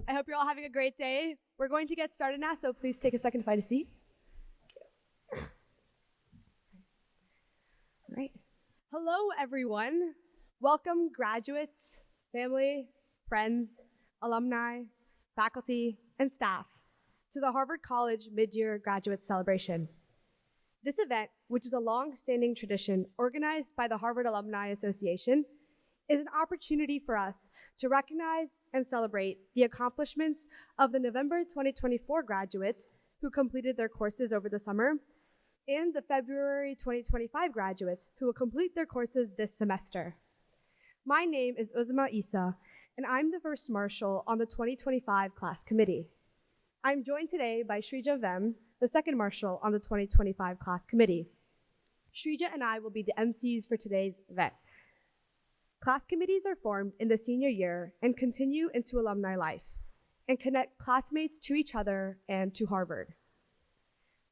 I hope you're all having a great day. We're going to get started now, so please take a second to find a seat. All right. Hello, everyone. Welcome, graduates, family, friends, alumni, faculty, and staff, to the Harvard College Midyear Graduate Celebration. This event, which is a long-standing tradition organized by the Harvard Alumni Association, is an opportunity for us to recognize and celebrate the accomplishments of the November 2024 graduates who completed their courses over the summer, and the February 2025 graduates who will complete their courses this semester. My name is Uzma Isa, and I'm the first marshal on the 2025 class committee. I'm joined today by Shrija Vem, the second marshal on the 2025 class committee. Shrija and I will be the MCs for today's event. Class committees are formed in the senior year and continue into alumni life and connect classmates to each other and to Harvard.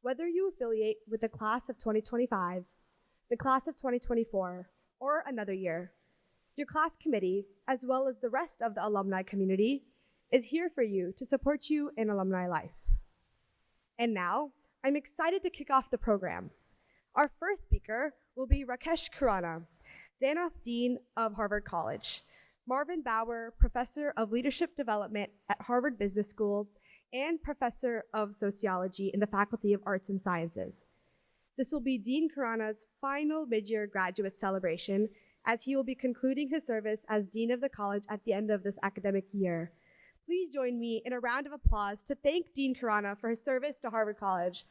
Whether you affiliate with the class of 2025, the class of 2024, or another year, your class committee, as well as the rest of the alumni community, is here for you to support you in alumni life. And now, I'm excited to kick off the program. Our first speaker will be Rakesh Khurana, Danoff Dean of Harvard College, Marvin Bauer, Professor of Leadership Development at Harvard Business School, and Professor of Sociology in the Faculty of Arts and Sciences. This will be Dean Khurana's final mid-year graduate celebration, as he will be concluding his service as Dean of the College at the end of this academic year. Please join me in a round of applause to thank Dean Khurana for his service to Harvard College.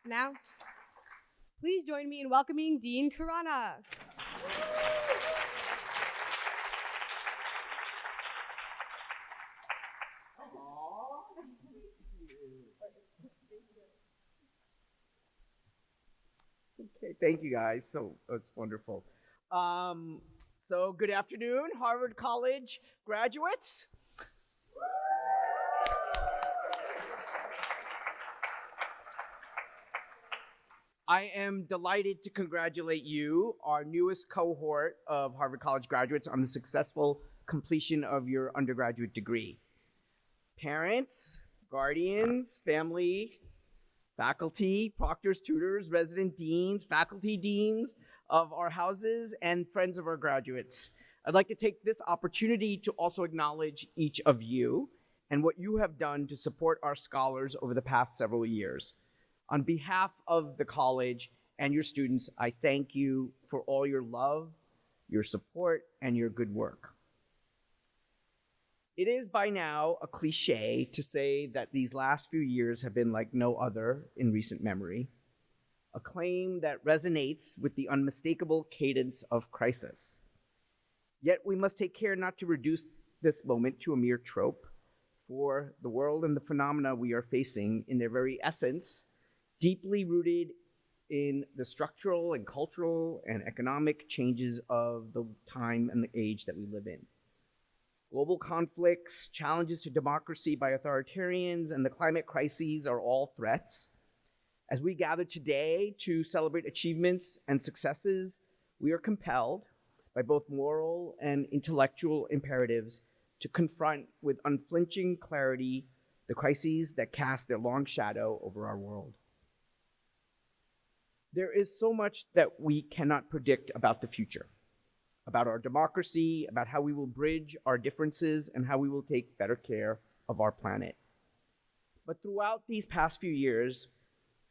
Now, please join me in welcoming Dean Khurana. Okay, thank you guys. So it's wonderful. So good afternoon, Harvard College graduates. I am delighted to congratulate you, our newest cohort of Harvard College graduates, on the successful completion of your undergraduate degree. Parents, guardians, family, faculty, proctors, tutors, resident deans, faculty deans of our houses, and friends of our graduates. I'd like to take this opportunity to also acknowledge each of you and what you have done to support our scholars over the past several years. On behalf of the college and your students, I thank you for all your love, your support, and your good work. It is by now a cliche to say that these last few years have been like no other in recent memory, a claim that resonates with the unmistakable cadence of crisis. Yet we must take care not to reduce this moment to a mere trope, for the world and the phenomena we are facing in their very essence, deeply rooted in the structural and cultural and economic changes of the time and the age that we live in. Global conflicts, challenges to democracy by authoritarians, and the climate crises are all threats. As we gather today to celebrate achievements and successes, we are compelled by both moral and intellectual imperatives to confront with unflinching clarity the crises that cast their long shadow over our world. There is so much that we cannot predict about the future, about our democracy, about how we will bridge our differences, and how we will take better care of our planet. But throughout these past few years,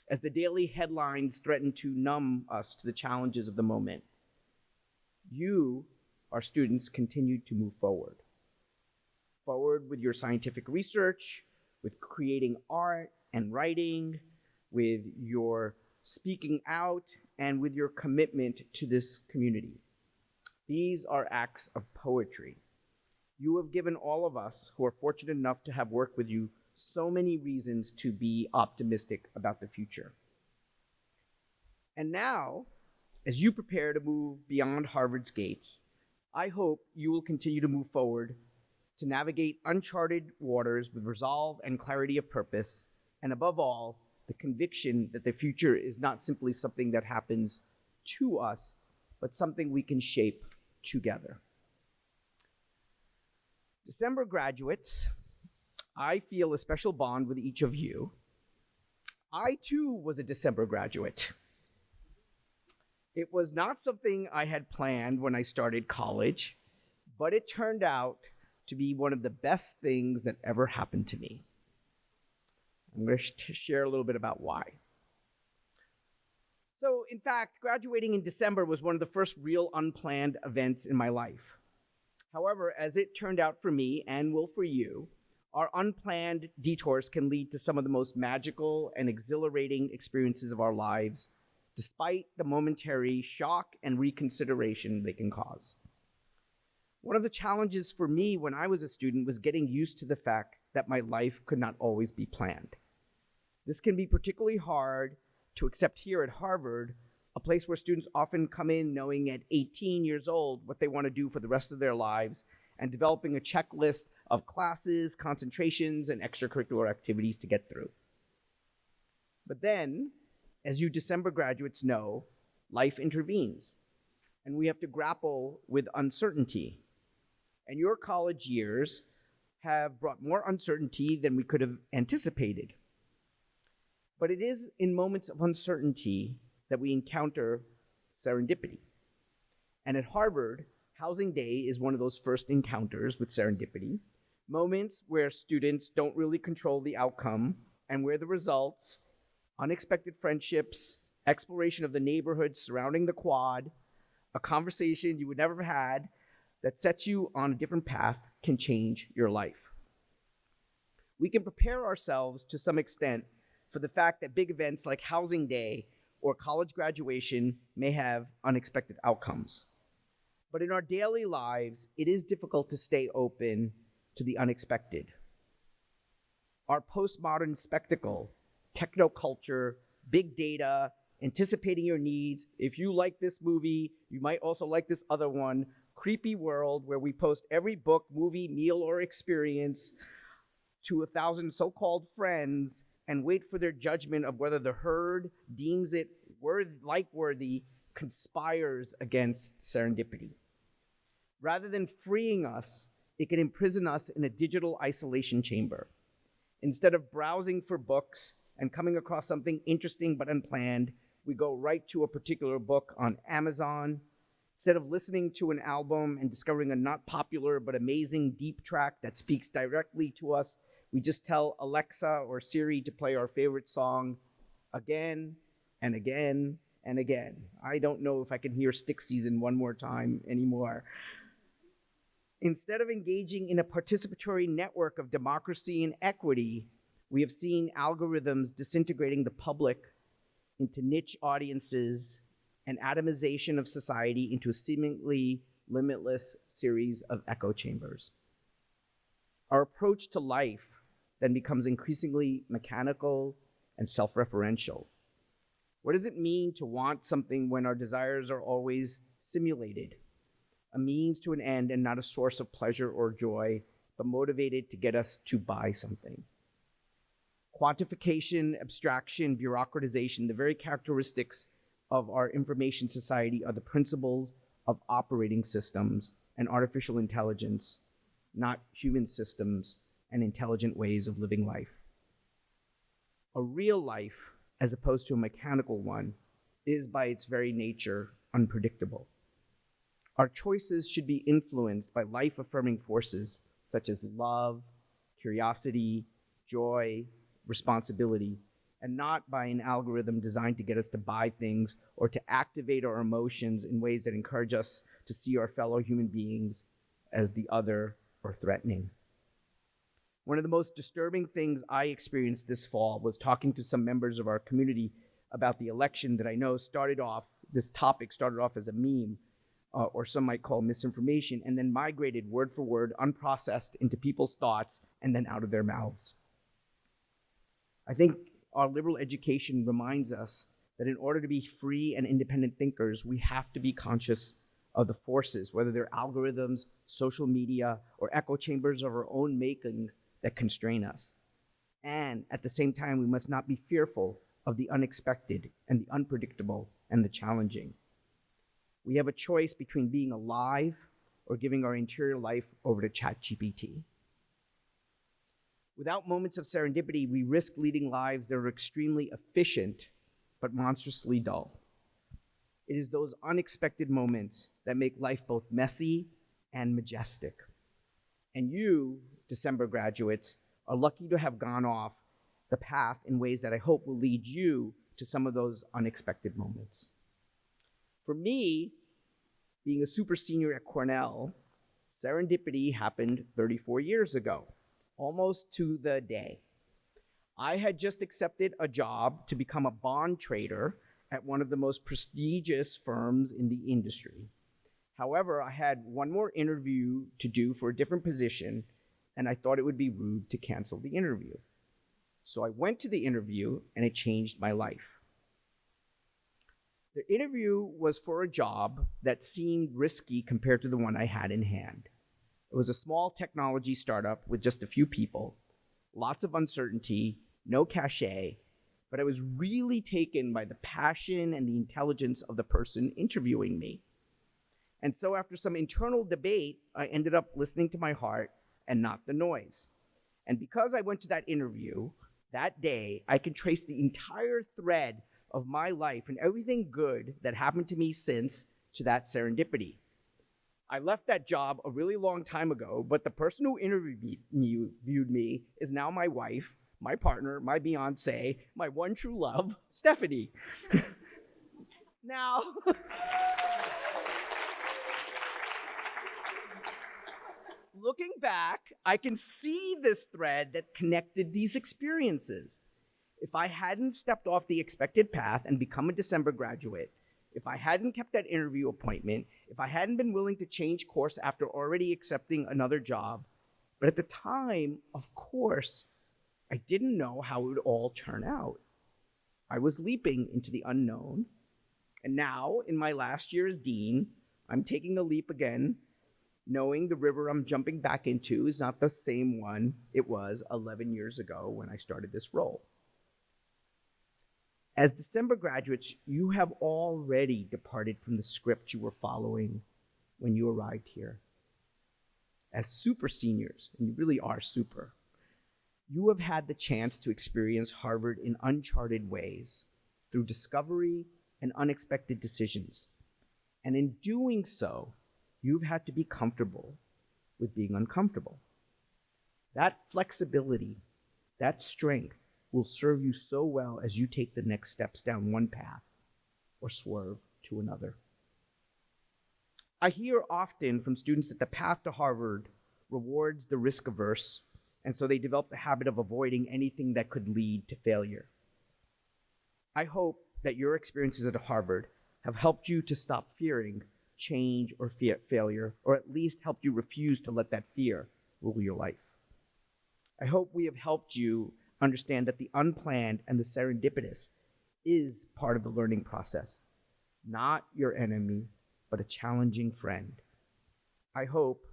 as the daily headlines threaten to numb us to the challenges of the moment, you, our students, continued to move forward. Forward with your scientific research, with creating art and writing, with your speaking out, and with your commitment to this community. These are acts of poetry. You have given all of us who are fortunate enough to have worked with you so many reasons to be optimistic about the future. And now, as you prepare to move beyond Harvard's gates, I hope you will continue to move forward to navigate uncharted waters with resolve and clarity of purpose, and above all, the conviction that the future is not simply something that happens to us, but something we can shape together. December graduates, I feel a special bond with each of you. I too was a December graduate. It was not something I had planned when I started college, but it turned out to be one of the best things that ever happened to me. I'm going to share a little bit about why. So, in fact, graduating in December was one of the first real unplanned events in my life. However, as it turned out for me and will for you, our unplanned detours can lead to some of the most magical and exhilarating experiences of our lives, despite the momentary shock and reconsideration they can cause. One of the challenges for me when I was a student was getting used to the fact that my life could not always be planned. This can be particularly hard to accept here at Harvard, a place where students often come in knowing at 18 years old what they want to do for the rest of their lives and developing a checklist of classes, concentrations, and extracurricular activities to get through. But then, as you December graduates know, life intervenes, and we have to grapple with uncertainty. And your college years have brought more uncertainty than we could have anticipated. But it is in moments of uncertainty that we encounter serendipity. And at Harvard, Housing Day is one of those first encounters with serendipity, moments where students don't really control the outcome and where the results, unexpected friendships, exploration of the neighborhood surrounding the quad, a conversation you would never have had that sets you on a different path can change your life. We can prepare ourselves to some extent for the fact that big events like Housing Day or college graduation may have unexpected outcomes. But in our daily lives, it is difficult to stay open to the unexpected. Our postmodern spectacle, technoculture, big data, anticipating your needs. If you like this movie, you might also like this other one. Creepy world where we post every book, movie, meal, or experience to 1,000 so-called friends and wait for their judgment of whether the herd deems it like-worthy, conspires against serendipity. Rather than freeing us, it can imprison us in a digital isolation chamber. Instead of browsing for books and coming across something interesting but unplanned, we go right to a particular book on Amazon. Instead of listening to an album and discovering a not popular but amazing deep track that speaks directly to us, we just tell Alexa or Siri to play our favorite song again and again and again. I don't know if I can hear Stick Season one more time anymore. Instead of engaging in a participatory network of democracy and equity, we have seen algorithms disintegrating the public into niche audiences and atomization of society into a seemingly limitless series of echo chambers. Our approach to life then becomes increasingly mechanical and self-referential. What does it mean to want something when our desires are always simulated? A means to an end and not a source of pleasure or joy, but motivated to get us to buy something. Quantification, abstraction, bureaucratization, the very characteristics of our information society are the principles of operating systems and artificial intelligence, not human systems and intelligent ways of living life. A real life, as opposed to a mechanical one, is by its very nature unpredictable. Our choices should be influenced by life-affirming forces such as love, curiosity, joy, responsibility, and not by an algorithm designed to get us to buy things or to activate our emotions in ways that encourage us to see our fellow human beings as the other or threatening. One of the most disturbing things I experienced this fall was talking to some members of our community about the election that I know this topic started off as a meme, or some might call misinformation, and then migrated word for word, unprocessed, into people's thoughts and then out of their mouths. I think our liberal education reminds us that in order to be free and independent thinkers, we have to be conscious of the forces, whether they're algorithms, social media, or echo chambers of our own making that constrain us. And at the same time, we must not be fearful of the unexpected and the unpredictable and the challenging. We have a choice between being alive or giving our interior life over to ChatGPT. Without moments of serendipity, we risk leading lives that are extremely efficient but monstrously dull. It is those unexpected moments that make life both messy and majestic. And you, December graduates, are lucky to have gone off the path in ways that I hope will lead you to some of those unexpected moments. For me, being a super senior at Cornell, serendipity happened 34 years ago, almost to the day. I had just accepted a job to become a bond trader at one of the most prestigious firms in the industry. However, I had one more interview to do for a different position, and I thought it would be rude to cancel the interview. So I went to the interview, and it changed my life. The interview was for a job that seemed risky compared to the one I had in hand. It was a small technology startup with just a few people, lots of uncertainty, no cachet, but I was really taken by the passion and the intelligence of the person interviewing me. And so after some internal debate, I ended up listening to my heart and not the noise. And because I went to that interview that day, I can trace the entire thread of my life and everything good that happened to me since to that serendipity. I left that job a really long time ago, but the person who interviewed me is now my wife, my partner, my Beyonce, my one true love, Stephanie. Now, looking back, I can see this thread that connected these experiences. If I hadn't stepped off the expected path and become a December graduate, if I hadn't kept that interview appointment, if I hadn't been willing to change course after already accepting another job, but at the time, of course, I didn't know how it would all turn out. I was leaping into the unknown, and now, in my last year as dean, I'm taking a leap again, knowing the river I'm jumping back into is not the same one it was 11 years ago when I started this role. As December graduates, you have already departed from the script you were following when you arrived here. As super seniors, and you really are super, you have had the chance to experience Harvard in uncharted ways through discovery and unexpected decisions. And in doing so, you've had to be comfortable with being uncomfortable. That flexibility, that strength, will serve you so well as you take the next steps down one path or swerve to another. I hear often from students that the path to Harvard rewards the risk averse, and so they develop the habit of avoiding anything that could lead to failure. I hope that your experiences at Harvard have helped you to stop fearing change or failure, or at least helped you refuse to let that fear rule your life. I hope we have helped you understand that the unplanned and the serendipitous is part of the learning process, not your enemy, but a challenging friend. I hope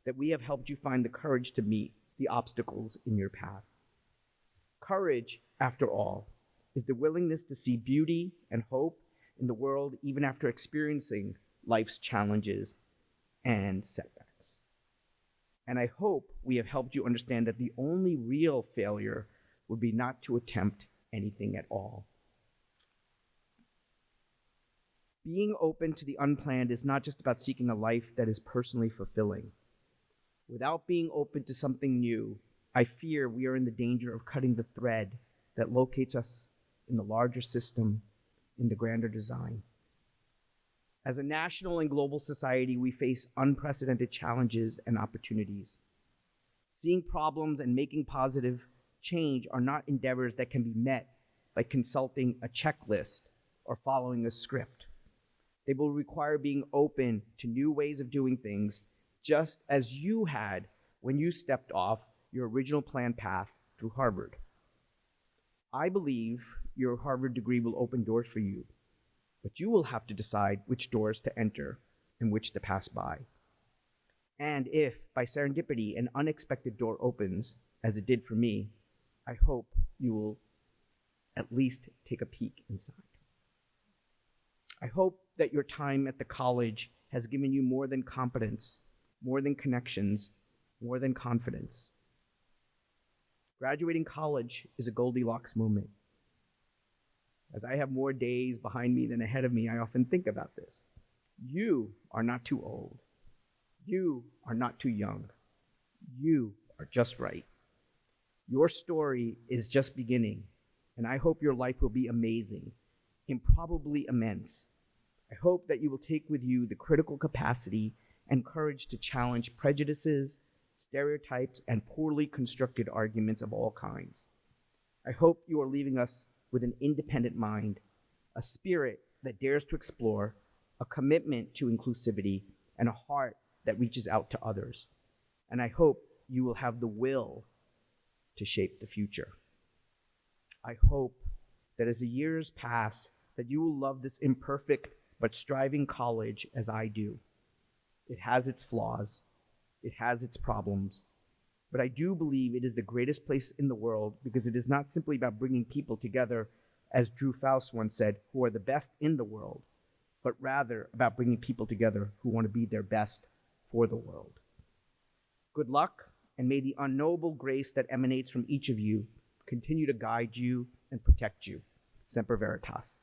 that we have helped you find the courage to meet the obstacles in your path. Courage, after all, is the willingness to see beauty and hope in the world even after experiencing life's challenges and setbacks. And I hope we have helped you understand that the only real failure would be not to attempt anything at all. Being open to the unplanned is not just about seeking a life that is personally fulfilling. Without being open to something new, I fear we are in the danger of cutting the thread that locates us in the larger system, in the grander design. As a national and global society, we face unprecedented challenges and opportunities. Seeing problems and making positive change are not endeavors that can be met by consulting a checklist or following a script. They will require being open to new ways of doing things, just as you had when you stepped off your original planned path through Harvard. I believe your Harvard degree will open doors for you, but you will have to decide which doors to enter and which to pass by. And if, by serendipity, an unexpected door opens, as it did for me, I hope you will at least take a peek inside. I hope that your time at the college has given you more than competence, more than connections, more than confidence. Graduating college is a Goldilocks moment. As I have more days behind me than ahead of me, I often think about this. You are not too old. You are not too young. You are just right. Your story is just beginning, and I hope your life will be amazing, improbably immense. I hope that you will take with you the critical capacity and courage to challenge prejudices, stereotypes, and poorly constructed arguments of all kinds. I hope you are leaving us with an independent mind, a spirit that dares to explore, a commitment to inclusivity, and a heart that reaches out to others. And I hope you will have the will to shape the future. I hope that as the years pass, that you will love this imperfect but striving college as I do. It has its flaws, it has its problems, but I do believe it is the greatest place in the world because it is not simply about bringing people together, as Drew Faust once said, who are the best in the world, but rather about bringing people together who want to be their best for the world. Good luck, and may the unknowable grace that emanates from each of you continue to guide you and protect you. Semper Veritas.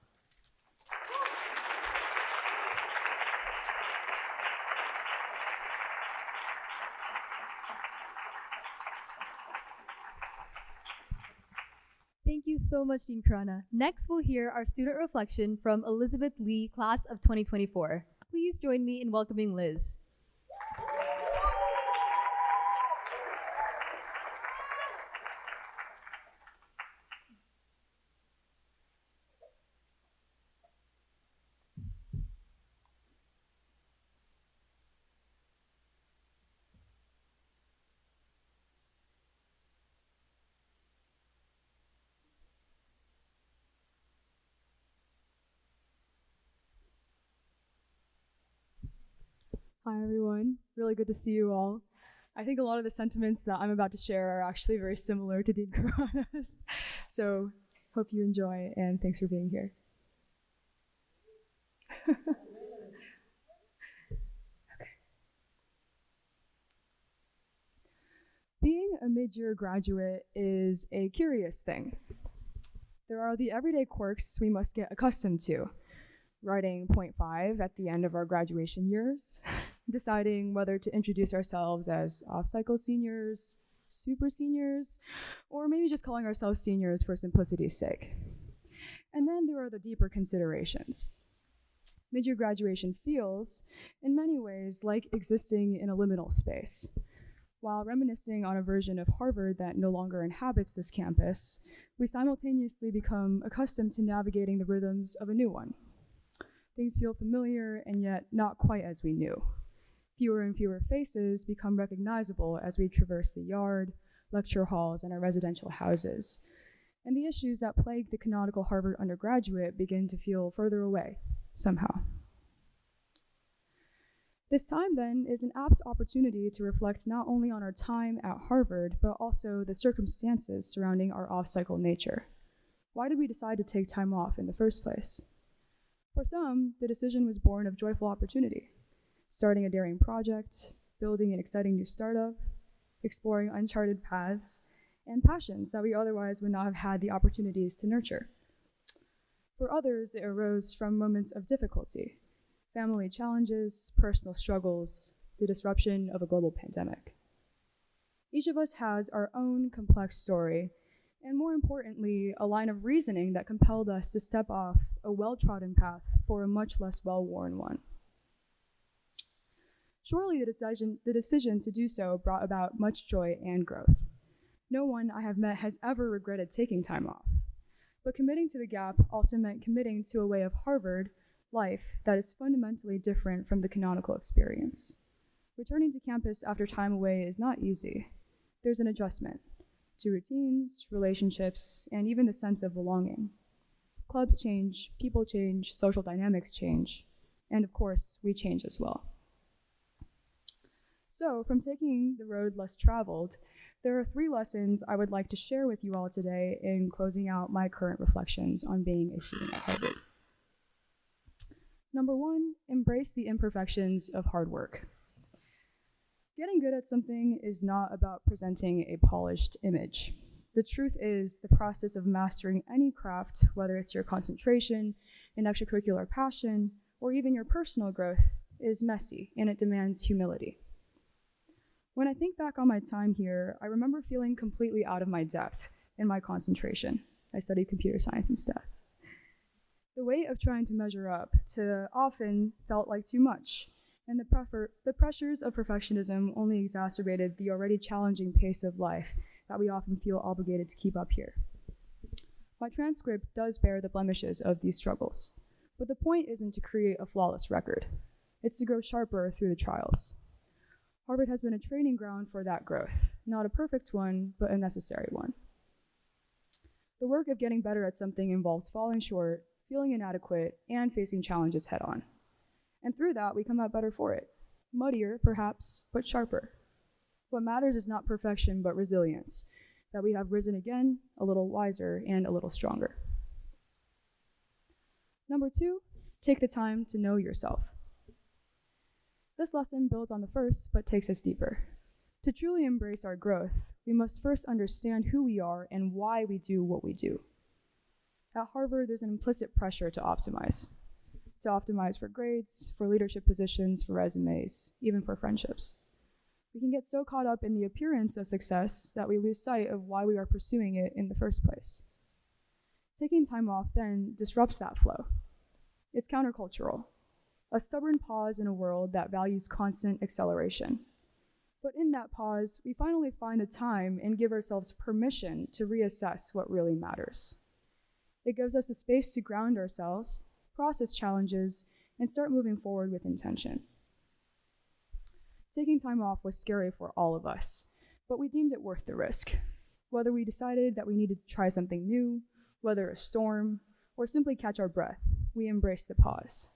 Thank you so much, Dean Krana. Next, we'll hear our student reflection from Elizabeth Lee, class of 2024. Please join me in welcoming Liz. Hi everyone, really good to see you all. I think a lot of the sentiments that I'm about to share are actually very similar to Dean Karana's. So hope you enjoy and thanks for being here. Okay. Being a mid-year graduate is a curious thing. There are the everyday quirks we must get accustomed to. Writing .5 at the end of our graduation years, deciding whether to introduce ourselves as off-cycle seniors, super seniors, or maybe just calling ourselves seniors for simplicity's sake. And then there are the deeper considerations. Mid-year graduation feels, in many ways, like existing in a liminal space. While reminiscing on a version of Harvard that no longer inhabits this campus, we simultaneously become accustomed to navigating the rhythms of a new one. Things feel familiar and yet not quite as we knew. Fewer and fewer faces become recognizable as we traverse the yard, lecture halls, and our residential houses. And the issues that plague the canonical Harvard undergraduate begin to feel further away, somehow. This time, then, is an apt opportunity to reflect not only on our time at Harvard, but also the circumstances surrounding our off-cycle nature. Why did we decide to take time off in the first place? For some, the decision was born of joyful opportunity, starting a daring project, building an exciting new startup, exploring uncharted paths, and passions that we otherwise would not have had the opportunities to nurture. For others, it arose from moments of difficulty, family challenges, personal struggles, the disruption of a global pandemic. Each of us has our own complex story, and more importantly, a line of reasoning that compelled us to step off a well-trodden path for a much less well-worn one. Surely the decision to do so brought about much joy and growth. No one I have met has ever regretted taking time off, but committing to the gap also meant committing to a way of Harvard life that is fundamentally different from the canonical experience. Returning to campus after time away is not easy. There's an adjustment to routines, relationships, and even the sense of belonging. Clubs change, people change, social dynamics change, and of course, we change as well. So, from taking the road less traveled, there are 3 lessons I would like to share with you all today in closing out my current reflections on being a student at Harvard. Number one, embrace the imperfections of hard work. Getting good at something is not about presenting a polished image. The truth is, the process of mastering any craft, whether it's your concentration, an extracurricular passion, or even your personal growth, is messy and it demands humility. When I think back on my time here, I remember feeling completely out of my depth in my concentration. I studied computer science and stats. The weight of trying to measure up to often felt like too much, and the pressures of perfectionism only exacerbated the already challenging pace of life that we often feel obligated to keep up here. My transcript does bear the blemishes of these struggles, but the point isn't to create a flawless record. It's to grow sharper through the trials. Harvard has been a training ground for that growth, not a perfect one, but a necessary one. The work of getting better at something involves falling short, feeling inadequate, and facing challenges head on. And through that, we come out better for it. Muddier, perhaps, but sharper. What matters is not perfection, but resilience, that we have risen again, a little wiser, and a little stronger. Number two, take the time to know yourself. This lesson builds on the first, but takes us deeper. To truly embrace our growth, we must first understand who we are and why we do what we do. At Harvard, there's an implicit pressure to optimize for grades, for leadership positions, for resumes, even for friendships. We can get so caught up in the appearance of success that we lose sight of why we are pursuing it in the first place. Taking time off then disrupts that flow. It's countercultural, a stubborn pause in a world that values constant acceleration. But in that pause, we finally find the time and give ourselves permission to reassess what really matters. It gives us the space to ground ourselves, process challenges, and start moving forward with intention. Taking time off was scary for all of us, but we deemed it worth the risk. Whether we decided that we needed to try something new, weather a storm, or simply catch our breath, we embraced the pause.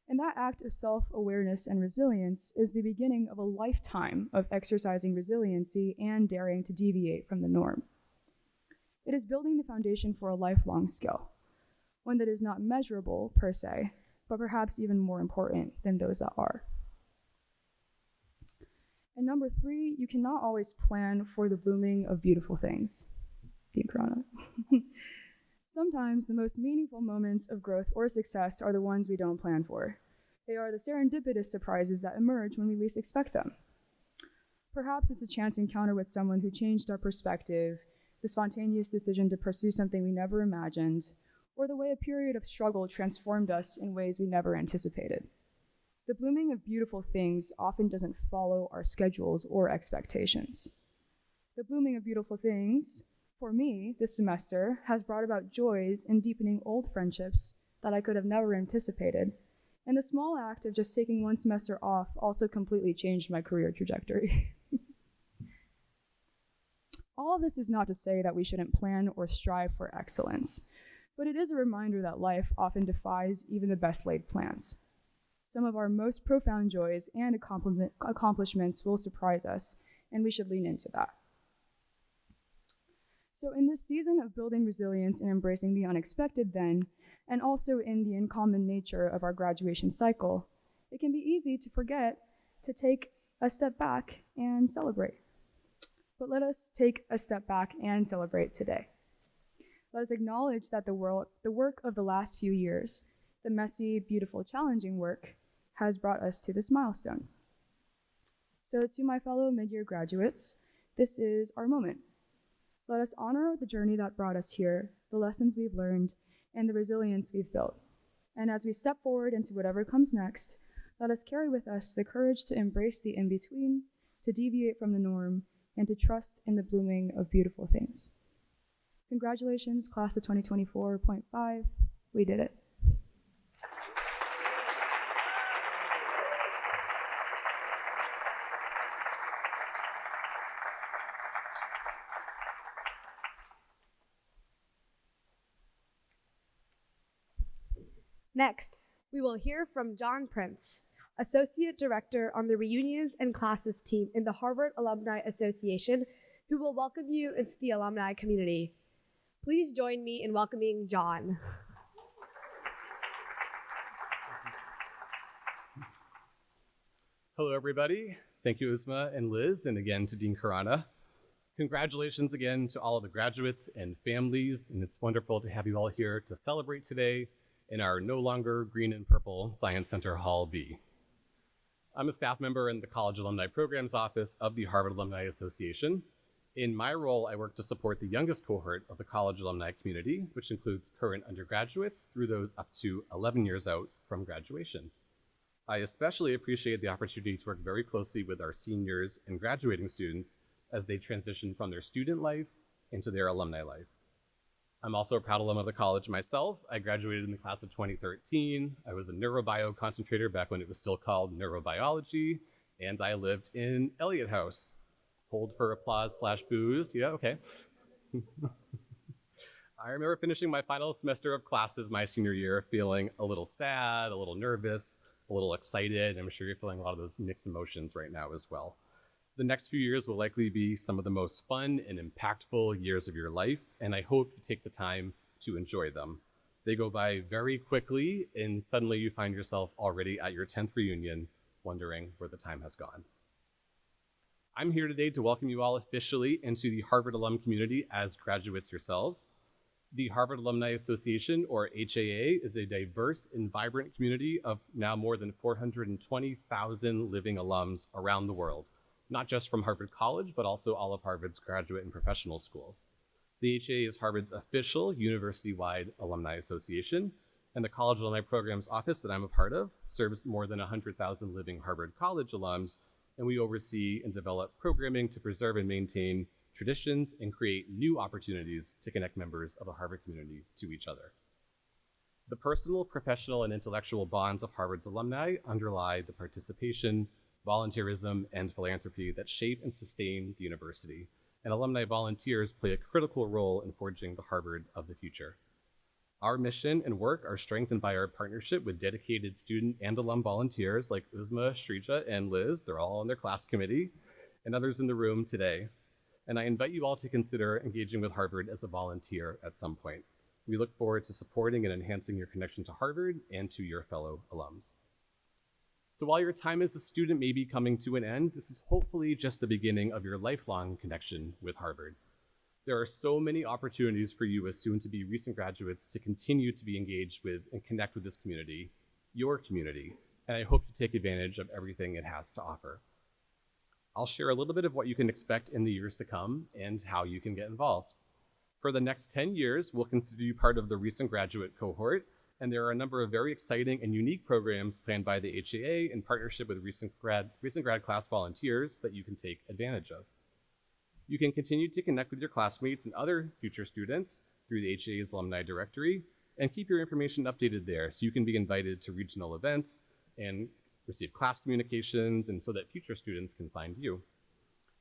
And that act of self-awareness and resilience is the beginning of a lifetime of exercising resiliency and daring to deviate from the norm. It is building the foundation for a lifelong skill, one that is not measurable per se, but perhaps even more important than those that are. And number three, you cannot always plan for the blooming of beautiful things. Dean Corona. Sometimes the most meaningful moments of growth or success are the ones we don't plan for. They are the serendipitous surprises that emerge when we least expect them. Perhaps it's a chance encounter with someone who changed our perspective, the spontaneous decision to pursue something we never imagined, or the way a period of struggle transformed us in ways we never anticipated. The blooming of beautiful things often doesn't follow our schedules or expectations. The blooming of beautiful things, for me, this semester, has brought about joys in deepening old friendships that I could have never anticipated, and the small act of just taking one semester off also completely changed my career trajectory. All of this is not to say that we shouldn't plan or strive for excellence, but it is a reminder that life often defies even the best laid plans. Some of our most profound joys and accomplishments will surprise us, and we should lean into that. So in this season of building resilience and embracing the unexpected then, and also in the uncommon nature of our graduation cycle, it can be easy to forget to take a step back and celebrate. But let us take a step back and celebrate today. Let us acknowledge that the work of the last few years, the messy, beautiful, challenging work, has brought us to this milestone. So to my fellow mid-year graduates, this is our moment. Let us honor the journey that brought us here, the lessons we've learned, and the resilience we've built. And as we step forward into whatever comes next, let us carry with us the courage to embrace the in-between, to deviate from the norm, and to trust in the blooming of beautiful things. Congratulations, class of 2024.5. We did it. Next, we will hear from John Prince, Associate Director on the Reunions and Classes team in the Harvard Alumni Association, who will welcome you into the alumni community. Please join me in welcoming John. Hello, everybody. Thank you, Uzma and Liz, and again to Dean Karana. Congratulations again to all of the graduates and families, and it's wonderful to have you all here to celebrate today in our no longer green and purple Science Center Hall B. I'm a staff member in the College Alumni Programs Office of the Harvard Alumni Association. In my role, I work to support the youngest cohort of the college alumni community, which includes current undergraduates through those up to 11 years out from graduation. I especially appreciate the opportunity to work very closely with our seniors and graduating students as they transition from their student life into their alumni life. I'm also a proud alum of the college myself. I graduated in the class of 2013. I was a neurobio concentrator back when it was still called neurobiology, and I lived in Elliott House. Hold for applause / boos. Yeah, okay. I remember finishing my final semester of classes my senior year feeling a little sad, a little nervous, a little excited. I'm sure you're feeling a lot of those mixed emotions right now as well. The next few years will likely be some of the most fun and impactful years of your life, and I hope you take the time to enjoy them. They go by very quickly, and suddenly you find yourself already at your 10th reunion, wondering where the time has gone. I'm here today to welcome you all officially into the Harvard alum community as graduates yourselves. The Harvard Alumni Association, or HAA, is a diverse and vibrant community of now more than 420,000 living alums around the world, not just from Harvard College, but also all of Harvard's graduate and professional schools. The HAA is Harvard's official university-wide alumni association, and the College Alumni Programs Office that I'm a part of serves more than 100,000 living Harvard College alums, and we oversee and develop programming to preserve and maintain traditions and create new opportunities to connect members of the Harvard community to each other. The personal, professional, and intellectual bonds of Harvard's alumni underlie the participation, volunteerism, and philanthropy that shape and sustain the university, and alumni volunteers play a critical role in forging the Harvard of the future. Our mission and work are strengthened by our partnership with dedicated student and alum volunteers like Uzma, Shrija, and Liz. They're all on their class committee, and others in the room today. And I invite you all to consider engaging with Harvard as a volunteer at some point. We look forward to supporting and enhancing your connection to Harvard and to your fellow alums. So while your time as a student may be coming to an end, this is hopefully just the beginning of your lifelong connection with Harvard. There are so many opportunities for you as soon-to-be recent graduates to continue to be engaged with and connect with this community, your community, and I hope you take advantage of everything it has to offer. I'll share a little bit of what you can expect in the years to come and how you can get involved. For the next 10 years, we'll consider you part of the recent graduate cohort, and there are a number of very exciting and unique programs planned by the HAA in partnership with recent grad class volunteers that you can take advantage of. You can continue to connect with your classmates and other future students through the HAA's alumni directory and keep your information updated there so you can be invited to regional events and receive class communications, and so that future students can find you.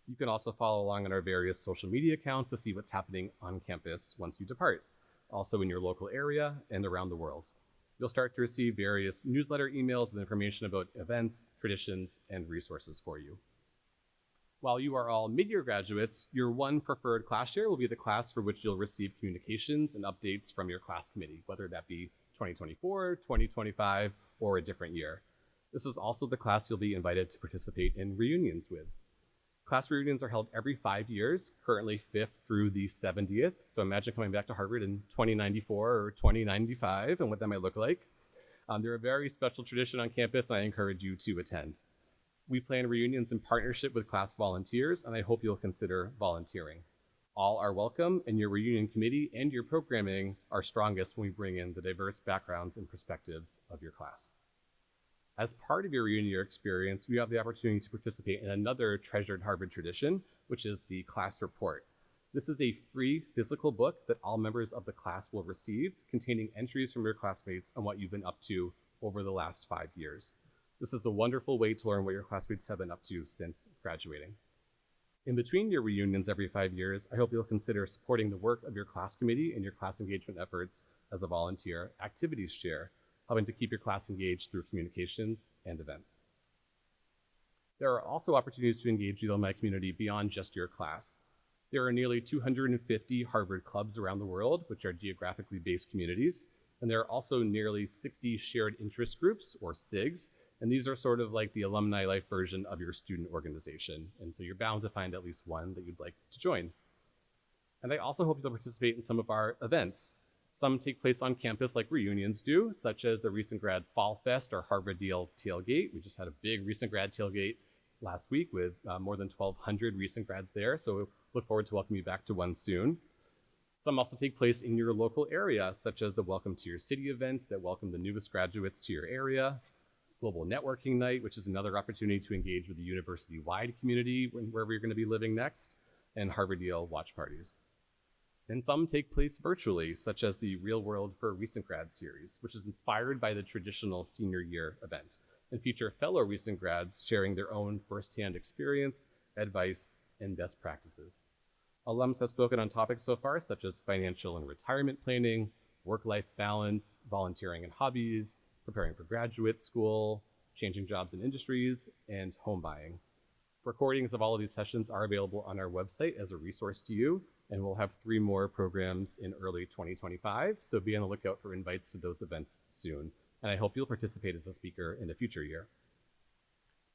You can also follow along on our various social media accounts to see what's happening on campus once you depart, also in your local area and around the world. You'll start to receive various newsletter emails with information about events, traditions, and resources for you. While you are all mid-year graduates, your one preferred class year will be the class for which you'll receive communications and updates from your class committee, whether that be 2024, 2025, or a different year. This is also the class you'll be invited to participate in reunions with. Class reunions are held every 5 years, currently 5th through the 70th. So imagine coming back to Harvard in 2094 or 2095 and what that might look like. They're a very special tradition on campus, and I encourage you to attend. We plan reunions in partnership with class volunteers, and I hope you'll consider volunteering. All are welcome, and your reunion committee and your programming are strongest when we bring in the diverse backgrounds and perspectives of your class. As part of your reunion year experience, you have the opportunity to participate in another treasured Harvard tradition, which is the class report. This is a free physical book that all members of the class will receive, containing entries from your classmates on what you've been up to over the last 5 years. This is a wonderful way to learn what your classmates have been up to since graduating. In between your reunions every 5 years, I hope you'll consider supporting the work of your class committee and your class engagement efforts as a volunteer activities chair, helping to keep your class engaged through communications and events. There are also opportunities to engage the alumni community beyond just your class. There are nearly 250 Harvard clubs around the world, which are geographically based communities, and there are also nearly 60 shared interest groups, or SIGs, And these are sort of like the alumni life version of your student organization. And so you're bound to find at least one that you'd like to join. And I also hope you'll participate in some of our events. Some take place on campus like reunions do, such as the Recent Grad Fall Fest or Harvard Deal Tailgate. We just had a big Recent Grad Tailgate last week with more than 1,200 recent grads there. So look forward to welcoming you back to one soon. Some also take place in your local area, such as the Welcome to Your City events that welcome the newest graduates to your area, Global Networking Night, which is another opportunity to engage with the university-wide community wherever you're going to be living next, and Harvard Yale watch parties. And some take place virtually, such as the Real World for Recent Grad series, which is inspired by the traditional senior year event and feature fellow recent grads sharing their own firsthand experience, advice, and best practices. Alums have spoken on topics so far, such as financial and retirement planning, work-life balance, volunteering and hobbies, preparing for graduate school, changing jobs and industries, and home buying. Recordings of all of these sessions are available on our website as a resource to you, and we'll have 3 more programs in early 2025, so be on the lookout for invites to those events soon. And I hope you'll participate as a speaker in a future year.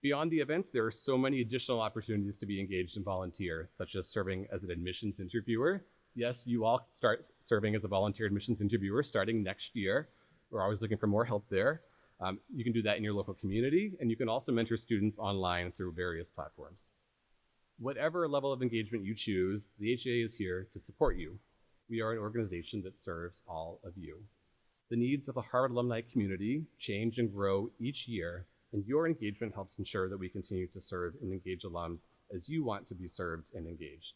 Beyond the events, there are so many additional opportunities to be engaged and volunteer, such as serving as an admissions interviewer. Yes, you all start serving as a volunteer admissions interviewer starting next year. We're always looking for more help there. You can do that in your local community, and you can also mentor students online through various platforms. Whatever level of engagement you choose, the HA is here to support you. We are an organization that serves all of you. The needs of the Harvard alumni community change and grow each year, and your engagement helps ensure that we continue to serve and engage alums as you want to be served and engaged.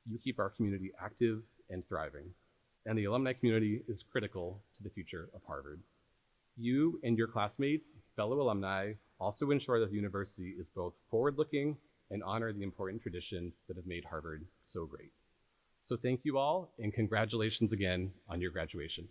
You keep our community active and thriving, and the alumni community is critical to the future of Harvard. You and your classmates, fellow alumni, also ensure that the university is both forward-looking and honor the important traditions that have made Harvard so great. So thank you all, and congratulations again on your graduation.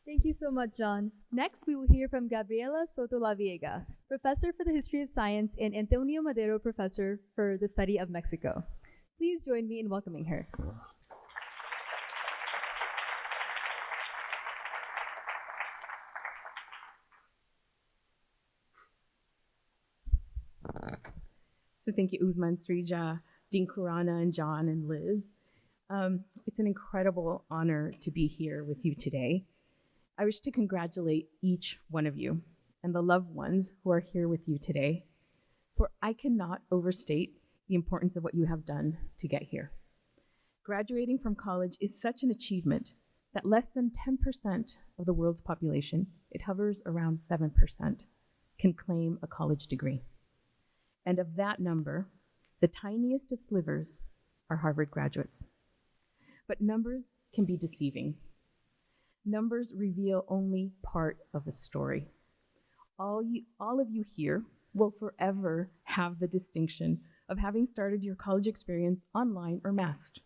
Thank you so much, John. Next, we will hear from Gabriela Soto-Laviega, Professor for the History of Science and Antonio Madero Professor for the Study of Mexico. Please join me in welcoming her. So thank you, Uzman, Srija, Dean Kurana, and John, and Liz. It's an incredible honor to be here with you today. I wish to congratulate each one of you and the loved ones who are here with you today, for I cannot overstate the importance of what you have done to get here. Graduating from college is such an achievement that less than 10% of the world's population, it hovers around 7%, can claim a college degree. And of that number, the tiniest of slivers are Harvard graduates. But numbers can be deceiving. Numbers reveal only part of the story. All of you here will forever have the distinction of having started your college experience online or masked.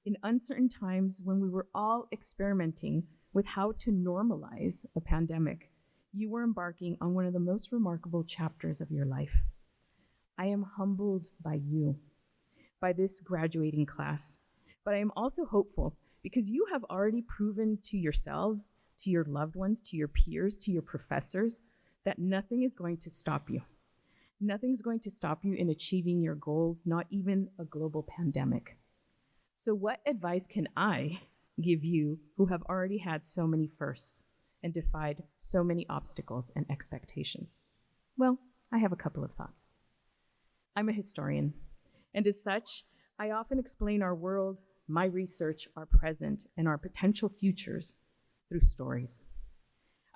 In uncertain times when we were all experimenting with how to normalize a pandemic, you were embarking on one of the most remarkable chapters of your life. I am humbled by you, by this graduating class, but I am also hopeful because you have already proven to yourselves, to your loved ones, to your peers, to your professors, that nothing is going to stop you. Nothing's going to stop you in achieving your goals, not even a global pandemic. So what advice can I give you who have already had so many firsts and defied so many obstacles and expectations? Well, I have a couple of thoughts. I'm a historian, and as such, I often explain our world, my research, our present, and our potential futures through stories.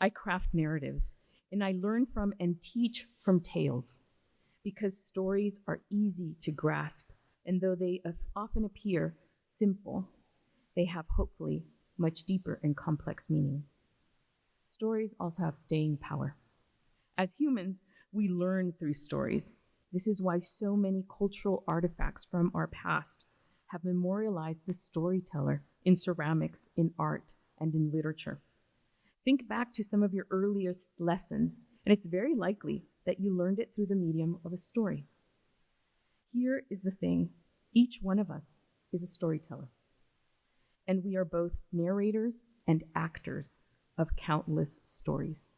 I craft narratives, and I learn from and teach from tales, because stories are easy to grasp, and though they often appear simple, they have hopefully much deeper and complex meaning. Stories also have staying power. As humans, we learn through stories. This is why so many cultural artifacts from our past have memorialized the storyteller in ceramics, in art, and in literature. Think back to some of your earliest lessons, and it's very likely that you learned it through the medium of a story. Here is the thing. Each one of us is a storyteller. and we are both narrators and actors of countless stories.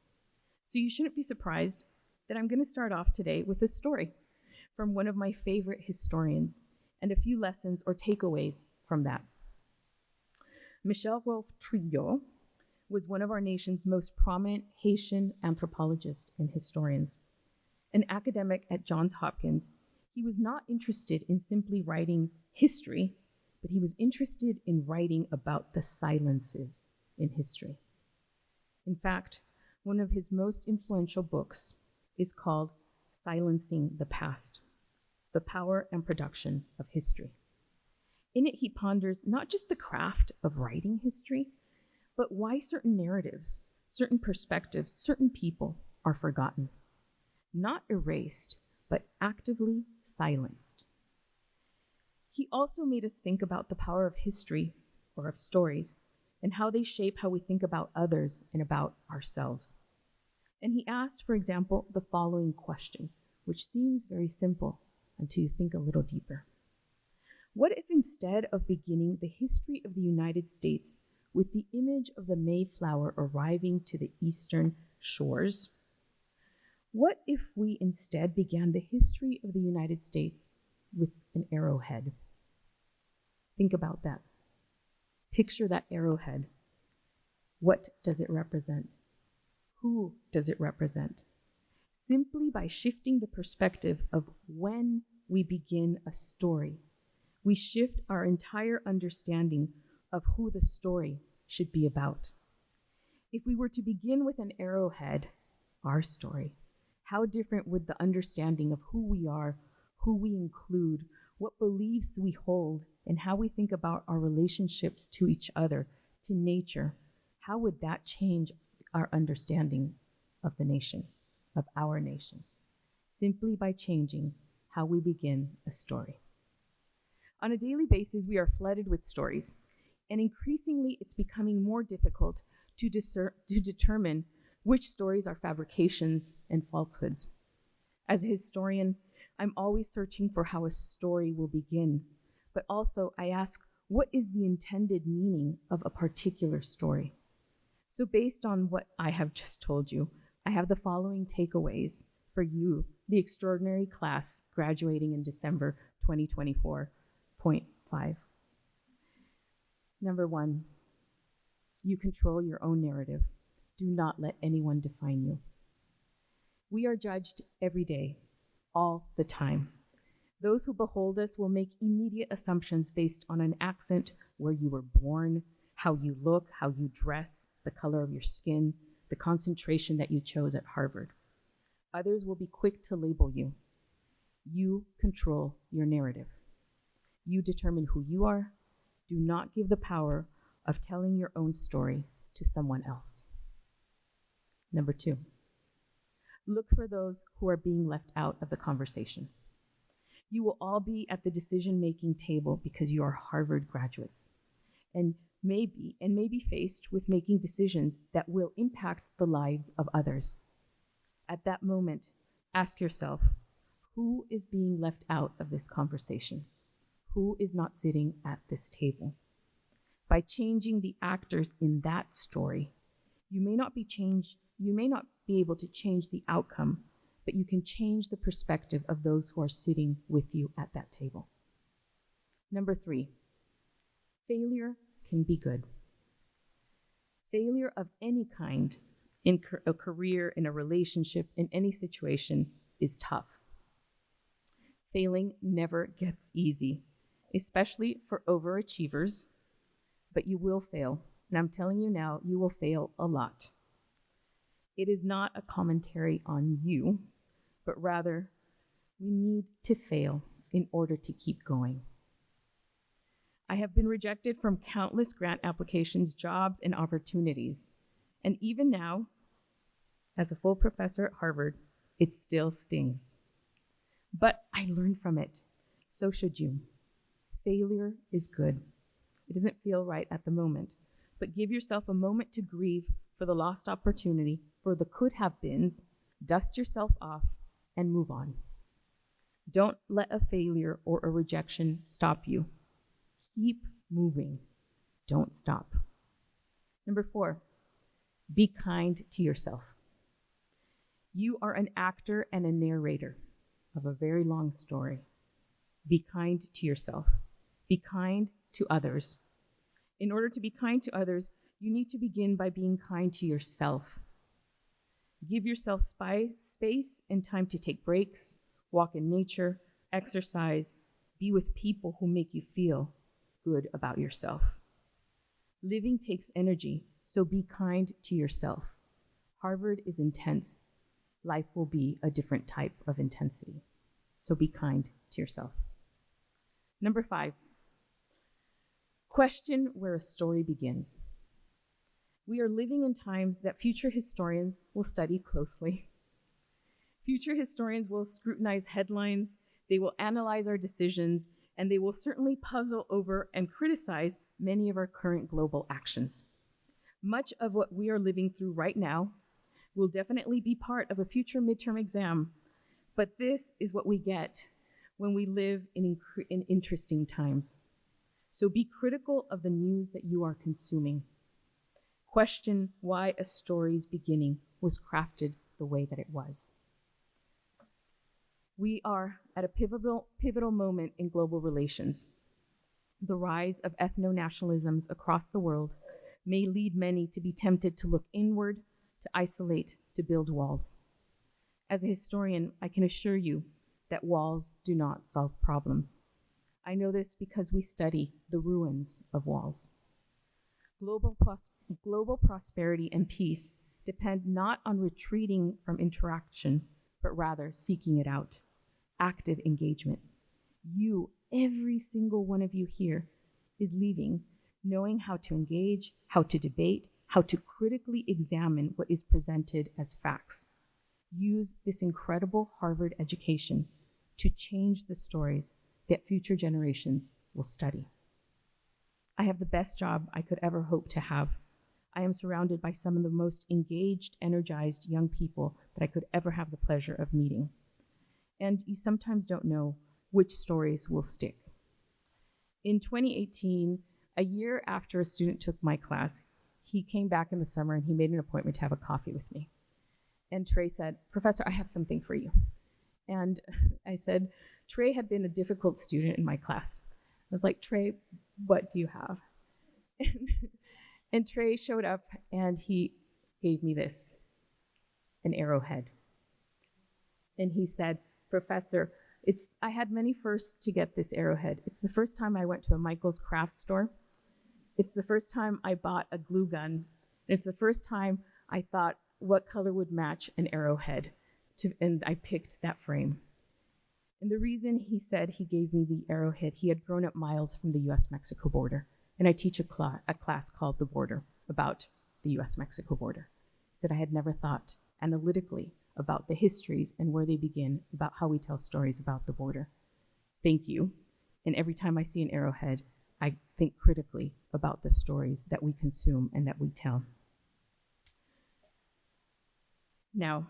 So you shouldn't be surprised that I'm going to start off today with a story from one of my favorite historians and a few lessons or takeaways from that. Michel Rolfe-Trouillot was one of our nation's most prominent Haitian anthropologists and historians. An academic at Johns Hopkins, he was not interested in simply writing history, but he was interested in writing about the silences in history. In fact, one of his most influential books is called Silencing the Past: The Power and Production of History. In it, he ponders not just the craft of writing history, but why certain narratives, certain perspectives, certain people are forgotten. Not erased, but actively silenced. He also made us think about the power of history, or of stories, and how they shape how we think about others and about ourselves. And he asked, for example, the following question, which seems very simple until you think a little deeper. What if instead of beginning the history of the United States with the image of the Mayflower arriving to the eastern shores, what if we instead began the history of the United States with an arrowhead? Think about that. Picture that arrowhead. What does it represent? Who does it represent? Simply by shifting the perspective of when we begin a story, we shift our entire understanding of who the story should be about. If we were to begin with an arrowhead, our story, how different would the understanding of who we are, who we include, what beliefs we hold, and how we think about our relationships to each other, to nature, how would that change our understanding of the nation, of our nation, simply by changing how we begin a story? On a daily basis, we are flooded with stories, and increasingly it's becoming more difficult to determine which stories are fabrications and falsehoods. As a historian, I'm always searching for how a story will begin, but also I ask, what is the intended meaning of a particular story? So based on what I have just told you, I have the following takeaways for you, the extraordinary class graduating in December 2024. Point 5. Number 1, you control your own narrative. Do not let anyone define you. We are judged every day, all the time. Those who behold us will make immediate assumptions based on an accent, where you were born, how you look, how you dress, the color of your skin, the concentration that you chose at Harvard. Others will be quick to label you. You control your narrative. You determine who you are. Do not give the power of telling your own story to someone else. Number 2, look for those who are being left out of the conversation. You will all be at the decision-making table because you are Harvard graduates and may be faced with making decisions that will impact the lives of others. At that moment, ask yourself, who is being left out of this conversation? Who is not sitting at this table? By changing the actors in that story, you may not be able to change the outcome, but you can change the perspective of those who are sitting with you at that table. Number 3, failure can be good. Failure of any kind, in a career, in a relationship, in any situation, is tough. Failing never gets easy, especially for overachievers, but you will fail. And I'm telling you now, you will fail a lot. It is not a commentary on you, but rather we need to fail in order to keep going. I have been rejected from countless grant applications, jobs, and opportunities. And even now, as a full professor at Harvard, it still stings. But I learned from it. So should you. Failure is good. It doesn't feel right at the moment, but give yourself a moment to grieve for the lost opportunity, for the could have beens, dust yourself off, and move on. Don't let a failure or a rejection stop you. Keep moving. Don't stop. Number 4, be kind to yourself. You are an actor and a narrator of a very long story. Be kind to yourself. Be kind to others. In order to be kind to others, you need to begin by being kind to yourself. Give yourself space and time to take breaks, walk in nature, exercise, be with people who make you feel good about yourself. Living takes energy, so be kind to yourself. Harvard is intense. Life will be a different type of intensity. So be kind to yourself. Number 5, question where a story begins. We are living in times that future historians will study closely. Future historians will scrutinize headlines, they will analyze our decisions, and they will certainly puzzle over and criticize many of our current global actions. Much of what we are living through right now will definitely be part of a future midterm exam, but this is what we get when we live in interesting times. So be critical of the news that you are consuming. Question why a story's beginning was crafted the way that it was. We are at a pivotal moment in global relations. The rise of ethno-nationalisms across the world may lead many to be tempted to look inward, to isolate, to build walls. As a historian, I can assure you that walls do not solve problems. I know this because we study the ruins of walls. Global prosperity and peace depend not on retreating from interaction, but rather seeking it out. Active engagement. You, every single one of you here, is leaving knowing how to engage, how to debate, how to critically examine what is presented as facts. Use this incredible Harvard education to change the stories that future generations will study. I have the best job I could ever hope to have. I am surrounded by some of the most engaged, energized young people that I could ever have the pleasure of meeting. And you sometimes don't know which stories will stick. In 2018, a year after a student took my class, he came back in the summer and he made an appointment to have a coffee with me. And Trey said, "Professor, I have something for you." And I said, Trey had been a difficult student in my class. I was like, "Trey, what do you have?" And Trey showed up and he gave me this, an arrowhead. And he said, "Professor, I had many firsts to get this arrowhead. It's the first time I went to a Michael's craft store. It's the first time I bought a glue gun. It's the first time I thought what color would match an arrowhead, and I picked that frame." And the reason he said he gave me the arrowhead, he had grown up miles from the US-Mexico border. And I teach a class called The Border, about the US-Mexico border. He said I had never thought analytically about the histories and where they begin, about how we tell stories about the border. Thank you. And every time I see an arrowhead, I think critically about the stories that we consume and that we tell. Now,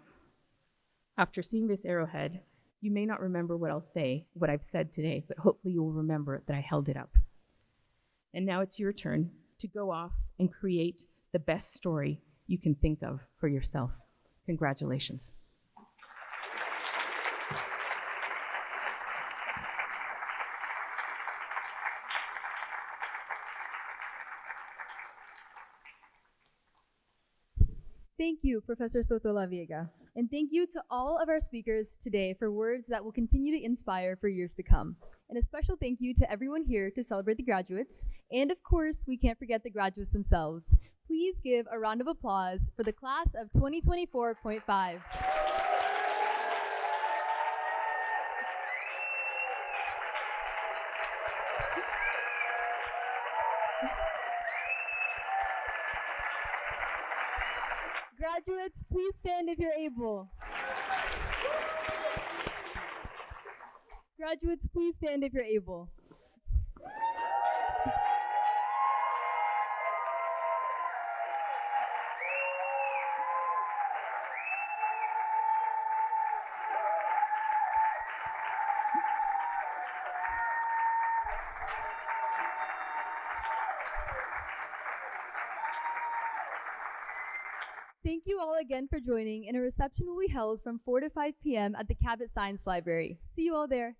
after seeing this arrowhead, you may not remember what I'll say, what I've said today, but hopefully you will remember that I held it up. And now it's your turn to go off and create the best story you can think of for yourself. Congratulations. Thank you, Professor Soto-Laviega. And thank you to all of our speakers today for words that will continue to inspire for years to come. And a special thank you to everyone here to celebrate the graduates. And of course, we can't forget the graduates themselves. Please give a round of applause for the class of 2024.5. Graduates, please stand if you're able. Graduates, please stand if you're able. Thank you all again for joining, and a reception will be held from 4 to 5 p.m. at the Cabot Science Library. See you all there.